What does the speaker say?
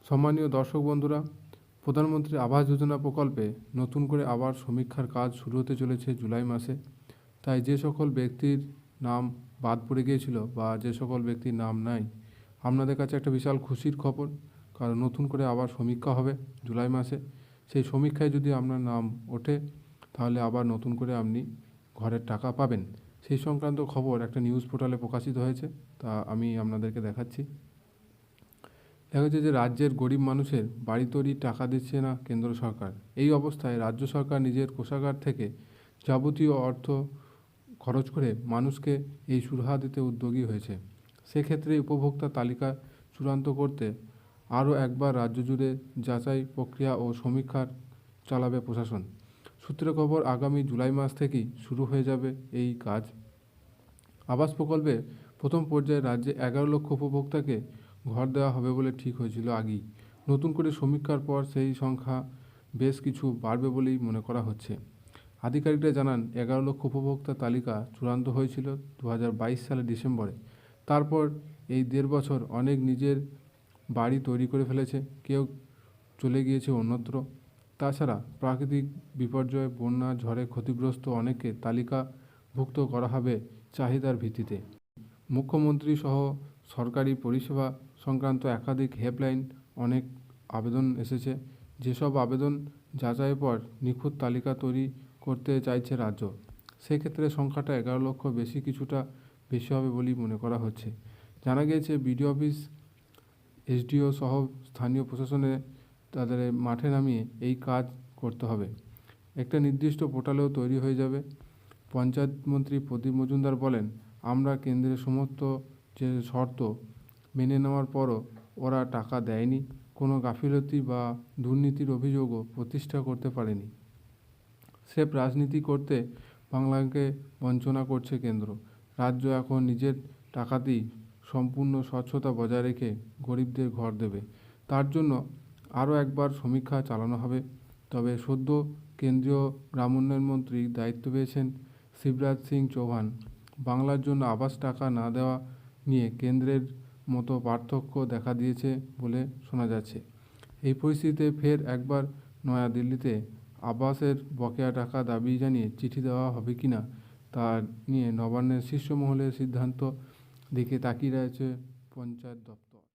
সম্মানীয় দর্শক বন্ধুরা, প্রধানমন্ত্রী আবাস যোজনা প্রকল্পে নতুন করে আবার সমীক্ষার কাজ শুরু হতে চলেছে জুলাই মাসে। তাই যে সকল ব্যক্তির নাম বাদ পড়ে গিয়েছিল বা যে সকল ব্যক্তির নাম নাই, আপনাদের কাছে একটা বিশাল খুশির খবর, কারণ নতুন করে আবার সমীক্ষা হবে জুলাই মাসে। সেই সমীক্ষায় যদি আপনার নাম ওঠে, তাহলে আবার নতুন করে আপনি ঘরের টাকা পাবেন। সেই সংক্রান্ত খবর একটা নিউজ পোর্টালে প্রকাশিত হয়েছে, তা আমি আপনাদেরকে দেখাচ্ছি। দেখা যাচ্ছে যে রাজ্যের গরিব মানুষের বাড়ি তৈরির টাকা দিচ্ছে না কেন্দ্র সরকার। এই অবস্থায় রাজ্য সরকার নিজের কোষাগার থেকে যাবতীয় অর্থ খরচ করে মানুষকে এই সুরাহা দিতে উদ্যোগী হয়েছে। সেক্ষেত্রে উপভোক্তা তালিকা চূড়ান্ত করতে আরও একবার রাজ্য জুড়ে যাচাই প্রক্রিয়া ও সমীক্ষার চালাবে প্রশাসন। সূত্রের খবর, আগামী জুলাই মাস থেকেই শুরু হয়ে যাবে এই কাজ। আবাস প্রকল্পে প্রথম পর্যায়ে রাজ্যে 11 লক্ষ উপভোক্তাকে ঘর দেওয়া হবে বলে ঠিক হয়েছিল আগেই। নতুন করে সমীক্ষার পর সেই সংখ্যা বেশ কিছু বাড়বে বলেই মনে করা হচ্ছে। আধিকারিকরা জানান, 11 লক্ষ উপভোক্তা তালিকা চূড়ান্ত হয়েছিল 2022 সালের ডিসেম্বরে। তারপর এই 1.5 বছর অনেক নিজের বাড়ি তৈরি করে ফেলেছে, কেউ চলে গিয়েছে অন্যত্র। তাছাড়া প্রাকৃতিক বিপর্যয়, বন্যা, ঝড়ে ক্ষতিগ্রস্ত অনেককে তালিকাভুক্ত করা হবে চাহিদার ভিত্তিতে। মুখ্যমন্ত্রী সহ সরকারি পরিষেবা সংক্রান্ত একাধিক হেল্পলাইন অনেক আবেদন এসেছে। যেসব আবেদন যাচাইয়ের পর নিখুঁত তালিকা তৈরি করতে চাইছে রাজ্য, সেক্ষেত্রে সংখ্যাটা 11 লক্ষ কিছুটা বেশি হবে বলেই মনে করা হচ্ছে। জানা গিয়েছে বিডিও অফিস, এসডিও সহ স্থানীয় প্রশাসনে তাদের মাঠে নামিয়ে এই কাজ করতে হবে। একটা নির্দিষ্ট পোর্টালেও তৈরি হয়ে যাবে। পঞ্চায়েত মন্ত্রী প্রদীপ মজুমদার বলেন, আমরা কেন্দ্রের সমস্ত যে শর্ত মেনে নেওয়ার পরও ওরা টাকা দেয়নি। কোনো গাফিলতি বা দুর্নীতির অভিযোগও প্রতিষ্ঠা করতে পারেনি। স্রেফ রাজনীতি করতে বাংলাকে বঞ্চনা করছে কেন্দ্র। রাজ্য এখন নিজের টাকাতেই সম্পূর্ণ স্বচ্ছতা বজায় রেখে গরিবদের ঘর দেবে। তার জন্য আরও একবার সমীক্ষা চালানো হবে। তবে সদ্য কেন্দ্রীয় গ্রাম উন্নয়ন মন্ত্রী দায়িত্ব পেয়েছেন শিবরাজ সিং চৌহান। বাংলার জন্য আবাস টাকা না দেওয়া নিয়ে কেন্দ্রের মতো পার্থক্য দেখা দিয়েছে বলে শোনা যাচ্ছে। এই পরিস্থিতিতে ফের একবার নয়াদিল্লিতে আবাসের বকেয়া টাকা দাবি জানিয়ে চিঠি দেওয়া হবে কিনা তা নিয়ে নবান্নের শীর্ষ মহলের সিদ্ধান্ত দিকে তাকিয়ে রয়েছে পঞ্চায়েত দপ্তর।